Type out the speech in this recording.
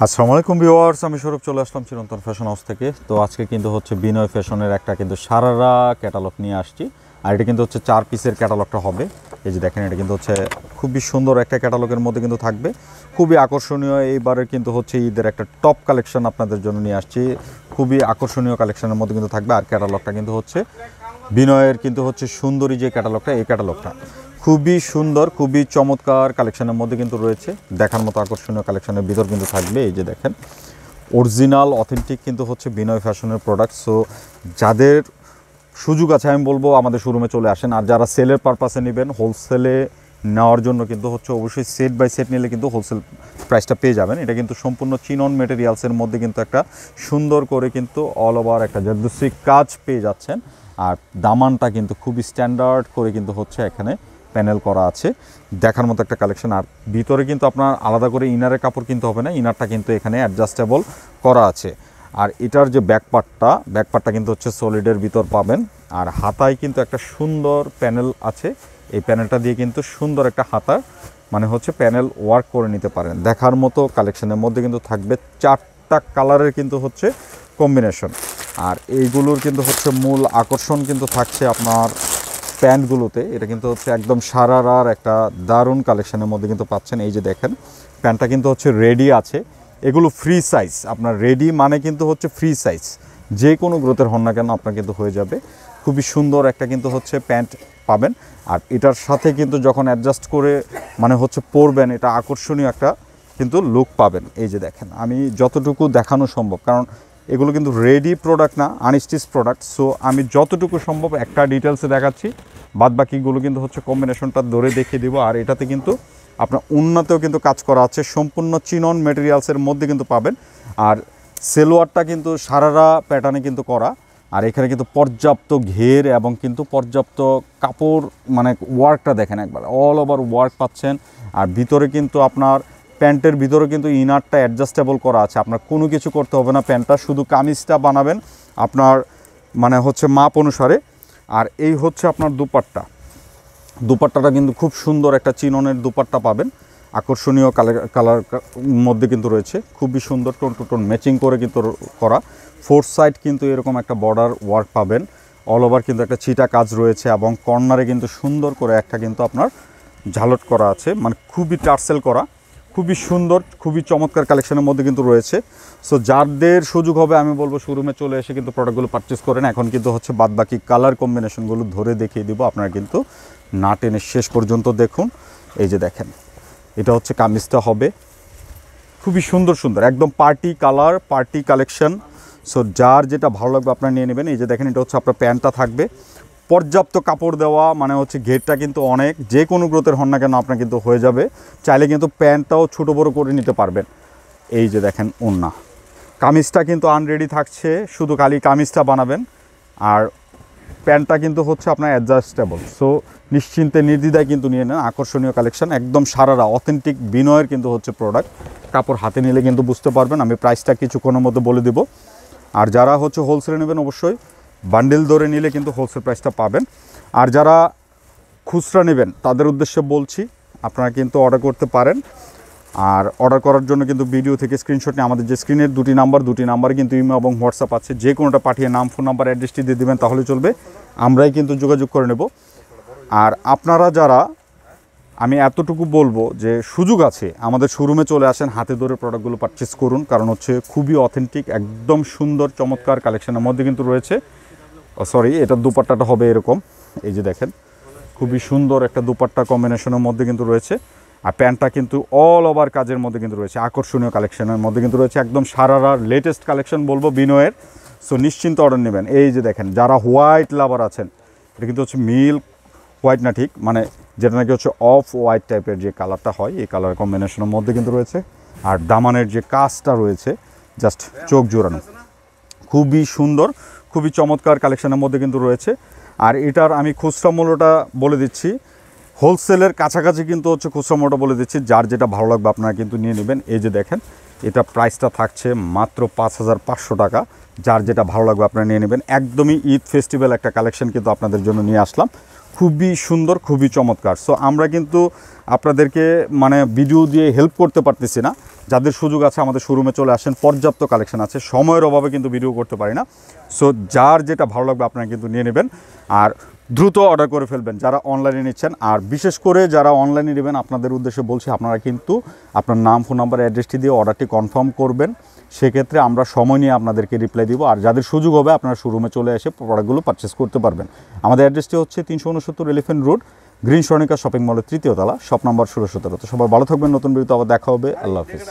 আসসালামু আলাইকুম ভিউয়ার্স, আমি সৌরভ চলে আসলাম চিরন্তন ফ্যাশন হাউস থেকে। তো আজকে কিন্তু হচ্ছে বিনয় ফ্যাশনের একটা কিন্তু সারারা ক্যাটালগ নিয়ে আসছি। আর এটা কিন্তু হচ্ছে 4 পিসের ক্যাটালগটা হবে। এই যে দেখেন, এটা কিন্তু হচ্ছে খুবই সুন্দর একটা ক্যাটালগের মধ্যে কিন্তু থাকবে, খুবই আকর্ষণীয়। এইবারের কিন্তু হচ্ছে ঈদের একটা টপ কালেকশন আপনাদের জন্য নিয়ে আসছি, খুবই আকর্ষণীয় কালেকশনের মধ্যে কিন্তু থাকবে। আর ক্যাটালগটা কিন্তু হচ্ছে বিনয়ের কিন্তু হচ্ছে সুন্দরী যে ক্যাটালগটা, এই ক্যাটালগটা খুবই সুন্দর, খুবই চমৎকার কালেকশনের মধ্যে কিন্তু রয়েছে। দেখার মতো আকর্ষণীয় কালেকশনের ভিতর কিন্তু থাকবে। এই যে দেখেন, অরিজিনাল অথেন্টিক কিন্তু হচ্ছে বিনয় ফ্যাশনের প্রোডাক্ট। সো যাদের সুযোগ আছে আমি বলবো আমাদের শোরুমে চলে আসেন। আর যারা সেলের পারপাসে নেবেন, হোলসেলে নেওয়ার জন্য কিন্তু হচ্ছে অবশ্যই সেট বাই সেট নিলে কিন্তু হোলসেল প্রাইসটা পেয়ে যাবেন। এটা কিন্তু সম্পূর্ণ চিনন মেটেরিয়ালসের মধ্যে কিন্তু একটা সুন্দর করে কিন্তু অল ওভার একটা জারদস্তি কাজ পেয়ে যাচ্ছেন। আর দামানটা কিন্তু খুবই স্ট্যান্ডার্ড করে কিন্তু হচ্ছে এখানে প্যানেল করা আছে, দেখার মতো একটা কালেকশন। আর ভিতরে কিন্তু আপনার আলাদা করে ইনারের কাপড় কিনতে হবে না, ইনারটা কিন্তু এখানে অ্যাডজাস্টেবল করা আছে। আর এটার যে ব্যাকপার্টটা কিন্তু হচ্ছে সলিডের ভিতর পাবেন। আর হাতায় কিন্তু একটা সুন্দর প্যানেল আছে, এই প্যানেলটা দিয়ে কিন্তু সুন্দর একটা হাতা মানে হচ্ছে প্যানেল ওয়ার্ক করে নিতে পারেন। দেখার মতো কালেকশনের মধ্যে কিন্তু থাকবে 4টা কালারের কিন্তু হচ্ছে কম্বিনেশন। আর এইগুলোর কিন্তু হচ্ছে মূল আকর্ষণ কিন্তু থাকছে আপনার প্যান্টগুলোতে। এটা কিন্তু হচ্ছে একদম সারারার একটা দারুণ কালেকশনের মধ্যে কিন্তু পাচ্ছেন। এই যে দেখেন, প্যান্টটা কিন্তু হচ্ছে রেডি আছে, এগুলো ফ্রি সাইজ। আপনার রেডি মানে কিন্তু হচ্ছে ফ্রি সাইজ, যে কোনো গ্রোথের হন না কেন আপনার কিন্তু হয়ে যাবে। খুবই সুন্দর একটা কিন্তু হচ্ছে প্যান্ট পাবেন। আর এটার সাথে কিন্তু যখন অ্যাডজাস্ট করে মানে হচ্ছে পরবেন, এটা আকর্ষণীয় একটা কিন্তু লুক পাবেন। এই যে দেখেন, আমি যতটুকু দেখানো সম্ভব, কারণ এগুলো কিন্তু রেডি প্রোডাক্ট না, আনস্টিচ প্রোডাক্ট। সো আমি যতটুকু সম্ভব একটা ডিটেলসে দেখাচ্ছি, বাদ বাকিগুলো কিন্তু হচ্ছে কম্বিনেশনটা ধরে দেখিয়ে দিব। আর এটাতে কিন্তু আপনার উন্নতেও কিন্তু কাজ করা আছে, সম্পূর্ণ চিনন মেটেরিয়ালসের মধ্যে কিন্তু পাবেন। আর সেলোয়ারটা কিন্তু সারারা প্যাটার্নে কিন্তু করা। আর এখানে কিন্তু পর্যাপ্ত ঘের এবং কিন্তু পর্যাপ্ত কাপড়, মানে ওয়ার্কটা দেখেন একবার, অল ওভার ওয়ার্ক পাচ্ছেন। আর ভিতরে কিন্তু আপনার প্যান্টের ভিতরে কিন্তু ইনারটা অ্যাডজাস্টেবল করা আছে, আপনার কোনো কিছু করতে হবে না। প্যান্টটা শুধু কামিজটা বানাবেন আপনার মানে হচ্ছে মাপ অনুসারে। আর এই হচ্ছে আপনার দুপাট্টাটা কিন্তু খুব সুন্দর একটা চিননের দুপাট্টা পাবেন, আকর্ষণীয় কালার মধ্যে কিন্তু রয়েছে, খুবই সুন্দর টোন টু টোন ম্যাচিং করে কিন্তু করা। ফোর সাইড কিন্তু এরকম একটা বর্ডার ওয়ার্ক পাবেন, অল ওভার কিন্তু একটা ছিটা কাজ রয়েছে এবং কর্নারে কিন্তু সুন্দর করে একটা কিন্তু আপনার ঝালট করা আছে, মানে খুবই টার্সেল করা, খুবই সুন্দর, খুবই চমৎকার কালেকশনের মধ্যে কিন্তু রয়েছে। সো যাদের সুযোগ হবে আমি বলবো শোরুমে চলে এসে কিন্তু প্রোডাক্টগুলো পারচেস করেন। এখন কিন্তু হচ্ছে বাদবাকি কালার কম্বিনেশনগুলো ধরে দেখিয়ে দিব, আপনারা কিন্তু না টেনে শেষ পর্যন্ত দেখুন। এই যে দেখেন, এটা হচ্ছে কামিজটা হবে, খুবই সুন্দর সুন্দর একদম party colour, party collection. So যার যেটা ভালো লাগবে আপনারা নিয়ে নেবেন। এই যে দেখেন, এটা হচ্ছে আপনার প্যান্টটা থাকবে পর্যাপ্ত কাপড় দেওয়া, মানে হচ্ছে ঘেরটা কিন্তু অনেক, যে কোনো গ্রোথের হন না কেন আপনার কিন্তু হয়ে যাবে। চাইলে কিন্তু প্যান্টটাও ছোটো বড়ো করে নিতে পারবেন। এই যে দেখেন ওড়না, কামিজটা কিন্তু আনরেডি থাকছে, শুধু খালি কামিজটা বানাবেন। আর প্যান্টটা কিন্তু হচ্ছে আপনার অ্যাডজাস্টেবল। সো নিশ্চিন্তে নির্দ্বিধায় কিন্তু নিয়ে নেন, আকর্ষণীয় কালেকশন, একদম সারারা অথেন্টিক বিনয়ের কিন্তু হচ্ছে প্রোডাক্ট। কাপড় হাতে নিলে কিন্তু বুঝতে পারবেন। আমি প্রাইসটা কিছুক্ষণের মধ্যে বলে দিব। আর যারা হচ্ছে হোলসেলে নেবেন অবশ্যই বান্ডেল ধরে নিলে কিন্তু হোলসেল প্রাইসটা পাবেন। আর যারা খুচরা নেবেন তাদের উদ্দেশ্যে বলছি, আপনারা কিন্তু অর্ডার করতে পারেন। আর অর্ডার করার জন্য কিন্তু ভিডিও থেকে স্ক্রিনশট নিয়ে আমাদের যে স্ক্রিনের দুটি নাম্বার কিন্তু ইমো এবং হোয়াটসঅ্যাপ আছে, যে কোনোটা পাঠিয়ে নাম, ফোন নাম্বার, অ্যাড্রেসটি দিয়ে দেবেন, তাহলে চলবে, আমরাই কিন্তু যোগাযোগ করে নেব। আর আপনারা যারা, আমি এতটুকু বলবো যে সুযোগ আছে আমাদের শোরুমে চলে আসেন, হাতে ধরে প্রোডাক্টগুলো পারচেস করুন, কারণ হচ্ছে খুবই অথেন্টিক, একদম সুন্দর চমৎকার কালেকশনের মধ্যে কিন্তু রয়েছে। সরি, এটার দুপাট্টাটা হবে এরকম, এই যে দেখেন, খুবই সুন্দর একটা দুপাট্টা কম্বিনেশনের মধ্যে কিন্তু রয়েছে। আর প্যান্টটা কিন্তু অল ওভার কাজের মধ্যে কিন্তু রয়েছে, আকর্ষণীয় কালেকশনের মধ্যে কিন্তু রয়েছে, একদম সারারার লেটেস্ট কালেকশন বলবো বিনয়ের। সো নিশ্চিন্ত অর্ডার নেবেন। এই যে দেখেন, যারা হোয়াইট লাভার আছেন, এটা কিন্তু হচ্ছে মিল্ক হোয়াইট না, ঠিক মানে যেটা নাকি হচ্ছে অফ হোয়াইট টাইপের যে কালারটা হয়, এই কালার কম্বিনেশনের মধ্যে কিন্তু রয়েছে। আর দামানের যে কাজটা রয়েছে জাস্ট চোখ জোড়ানো, খুবই সুন্দর, খুবই চমৎকার কালেকশনের মধ্যে কিন্তু রয়েছে। আর এটার আমি খুচরা মূল্যটা বলে দিচ্ছি, হোলসেলের কাছাকাছি কিন্তু হচ্ছে খুচরা মূল্যটা বলে দিচ্ছি, যার যেটা ভালো লাগবে আপনারা কিন্তু নিয়ে নেবেন। এই যে দেখেন, এটা প্রাইসটা থাকছে মাত্র 5500 টাকা। যার যেটা ভালো লাগবে আপনারা নিয়ে নেবেন। একদমই ঈদ ফেস্টিভ্যাল একটা কালেকশন কিন্তু আপনাদের জন্য নিয়ে আসলাম, খুবই সুন্দর, খুবই চমৎকার। সো আমরা কিন্তু আপনাদেরকে মানে ভিডিও দিয়ে হেল্প করতে পারতেছি না, যাদের সুযোগ আছে আমাদের শোরুমে চলে আসেন, পর্যাপ্ত কালেকশন আছে, সময়ের অভাবে কিন্তু ভিডিও করতে পারি না। সো যার যেটা ভালো লাগবে আপনারা কিন্তু নিয়ে নেবেন আর দ্রুত অর্ডার করে ফেলবেন যারা অনলাইনে নিচ্ছেন। আর বিশেষ করে যারা অনলাইনে নেবেন আপনাদের উদ্দেশ্যে বলছি, আপনারা কিন্তু আপনার নাম, ফোন নাম্বার, অ্যাড্রেসটি দিয়ে অর্ডারটি কনফার্ম করবেন। সেক্ষেত্রে আমরা সময় নিয়ে আপনাদেরকে রিপ্লাই দিব। আর যাদের সুযোগ হবে আপনারা শোরুমে চলে এসে প্রোডাক্টগুলো পারচেস করতে পারবেন। আমাদের অ্যাড্রেসটি হচ্ছে 369 elephant road, green Swarnika shopping মলের 3য় তলা, শপ নাম্বার 1617। তো সবাই ভালো থাকবেন, নতুন ভিডিওতে আবার দেখা হবে। আল্লাহ হাফিজ।